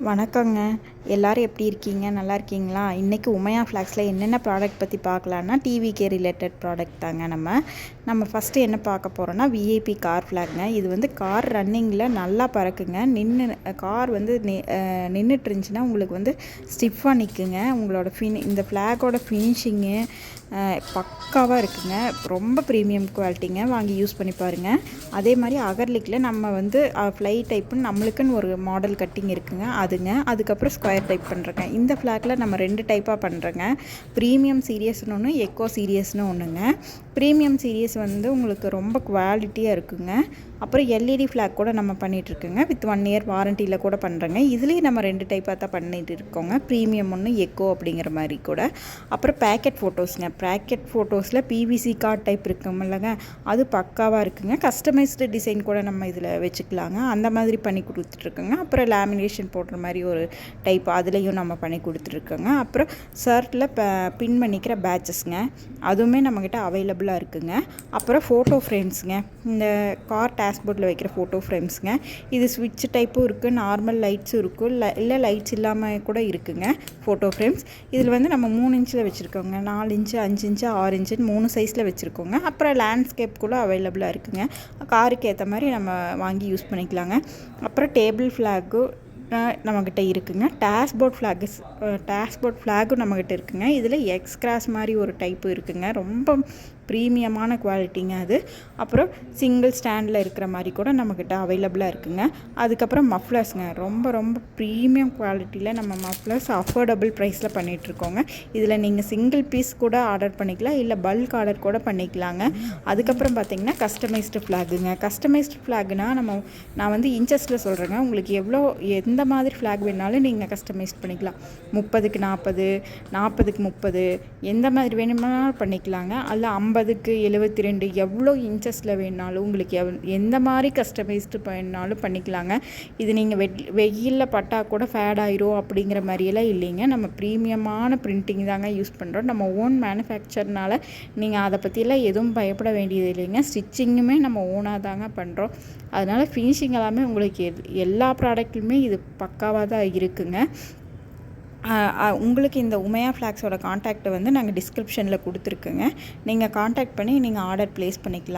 வணக்கங்க. எல்லாரும் எப்படி இருக்கீங்க? நல்லா இருக்கீங்களா? இன்றைக்கி உமையா ஃப்ளாக்ஸில் என்னென்ன ப்ராடக்ட் பற்றி பார்க்கலான்னா, டிவிகே ரிலேட்டட் ப்ராடக்ட் தாங்க நம்ம ஃபஸ்ட்டு என்ன பார்க்க போகிறோன்னா, விஐபி கார் ஃப்ளாக்ங்க. இது வந்து கார் ரன்னிங்கில் நல்லா பறக்குங்க. கார் வந்து நின்றுட்டு இருந்துச்சுன்னா உங்களுக்கு வந்து ஸ்டிஃபாக நிற்குங்க. உங்களோட இந்த ஃப்ளாகோட ஃபினிஷிங்கு பக்காவாக இருக்குங்க. ரொம்ப ப்ரீமியம் குவாலிட்டிங்க. வாங்கி யூஸ் பண்ணி பாருங்கள். அதே மாதிரி அகர்லிக்கில் நம்ம வந்து ஃப்ளை டைப்புன்னு நம்மளுக்குன்னு ஒரு மாடல் கட்டிங் இருக்குங்க. அதுக்கப்புறம் ஸ்கொயர் டைப் பண்ணுறேங்க. இந்த ஃப்ளாகில் நம்ம 2 டைப்பாக பண்ணுறேங்க. ப்ரீமியம் சீரியஸ்னு ஒன்று, எக்கோ சீரியஸ்னு ஒன்றுங்க. ப்ரீமியம் சீரியஸ் வந்து உங்களுக்கு ரொம்ப குவாலிட்டியாக இருக்குங்க. அப்புறம் எல்இடி ஃப்ளாக் கூட நம்ம பண்ணிகிட்ருக்கோங்க. வித் 1 இயர் வாரண்டியில் கூட பண்ணுறேங்க. இதுலேயும் நம்ம 2 டைப்பாக தான் பண்ணிகிட்டு இருக்கோங்க. ப்ரீமியம் ஒன்று, எக்கோ அப்படிங்கிற மாதிரி கூட. அப்புறம் பேக்கெட் ஃபோட்டோஸுங்க. பேக்கெட் ஃபோட்டோஸில் பிவிசி கார்ட் டைப் இருக்குமில்லங்க, அது பக்காவாக இருக்குங்க. கஸ்டமைஸ்டு டிசைன் கூட நம்ம இதில் வச்சுக்கலாங்க. அந்த மாதிரி பண்ணி கொடுத்துட்ருக்கோங்க. அப்புறம் லேமினேஷன் போடுற மாதிரி ஒரு டைப் அதுலேயும் நம்ம பண்ணி கொடுத்துட்ருக்கோங்க. அப்புறம் ஷர்ட்டில் பின் பண்ணிக்கிற பேட்சஸ்ங்க, அதுவுமே நம்மக்கிட்ட அவைலபிளாக இருக்குங்க. அப்புறம் ஃபோட்டோ ஃப்ரேம்ஸுங்க. இந்த கார் டேஷ்போர்டில் வைக்கிற ஃபோட்டோ ஃப்ரேம்ஸுங்க. இது ஸ்விட்ச் டைப்பும் இருக்குது, நார்மல் லைட்ஸும் இருக்கும், இல்லை லைட்ஸ் இல்லாமல் கூட இருக்குங்க ஃபோட்டோ ஃப்ரேம்ஸ். இதில் வந்து நம்ம 3 இன்ச்சில் வச்சுருக்கோங்க. 4 இன்ச்சு, 5 இன்ச்சு, 6 இன்ச்சுன்னு 3 சைஸில் வச்சுருக்கோங்க. அப்புறம் லேண்ட்ஸ்கேப் கூட அவைலபிளாக இருக்குங்க. காருக்கு ஏற்ற மாதிரி நம்ம வாங்கி யூஸ் பண்ணிக்கலாங்க. அப்புறம் டேபிள் ஃப்ளாகு நம்மக்கிட்ட இருக்குங்க. டேஷ்போர்ட் ஃப்ளாகும் நம்மக்கிட்ட இருக்குங்க. இதில் எக்ஸ்கிராஸ் மாதிரி ஒரு டைப்பு இருக்குங்க. ரொம்ப ப்ரீமியமான குவாலிட்டிங்க அது. அப்புறம் சிங்கிள் ஸ்டாண்டில் இருக்கிற மாதிரி கூட நம்மக்கிட்ட அவைலபிளாக இருக்குங்க. அதுக்கப்புறம் மஃப்ளர்ஸுங்க. ரொம்ப ப்ரீமியம் குவாலிட்டியில் நம்ம மஃப்ளர்ஸ் அஃபோர்டபுள் ப்ரைஸில் பண்ணிகிட்ருக்கோங்க. இதில் நீங்கள் சிங்கிள் பீஸ் கூட ஆர்டர் பண்ணிக்கலாம், இல்லை பல்க் ஆர்டர் கூட பண்ணிக்கலாங்க. அதுக்கப்புறம் பார்த்திங்கன்னா கஸ்டமைஸ்டு ஃப்ளாகுங்க. கஸ்டமைஸ்டு ஃப்ளாகுனா நான் வந்து இன்ச்சஸில் சொல்கிறேங்க. உங்களுக்கு எந்த மாதிரி ஃப்ளாக் வேணாலும் நீங்கள் கஸ்டமைஸ் பண்ணிக்கலாம். 30க்கு 40, 40க்கு 30, எந்த மாதிரி வேணுமானாலும் பண்ணிக்கலாங்க. அல்ல 50க்கு 72, எவ்வளோ இன்ச்சஸில் வேணாலும் உங்களுக்கு எந்த மாதிரி கஸ்டமைஸ்டு வேணாலும் பண்ணிக்கலாங்க. இது நீங்கள் வெயிலில் பட்டால் கூட ஃபேட் ஆயிரும் அப்படிங்கிற மாதிரியெல்லாம் இல்லைங்க. நம்ம ப்ரீமியமான பிரிண்டிங் தாங்க யூஸ் பண்ணுறோம். நம்ம ஓன் மேனுஃபேக்சர்னால நீங்கள் அதை பற்றியெல்லாம் எதுவும் பயப்பட வேண்டியது இல்லைங்க. ஸ்டிச்சிங்குமே நம்ம ஓனாக தாங்க பண்ணுறோம். அதனால் ஃபினிஷிங் எல்லாமே உங்களுக்கு எல்லா ப்ராடக்ட்லையுமே இது பக்காவாக தான் இருக்குங்க. உங்களுக்கு இந்த உமையா ஃப்ளாக்ஸோட கான்டாக்ட்டை வந்து நாங்கள் டிஸ்கிரிப்ஷனில் கொடுத்துருக்குங்க. நீங்கள் கான்டாக்ட் பண்ணி நீங்கள் ஆர்டர் ப்ளேஸ் பண்ணிக்கலாம்.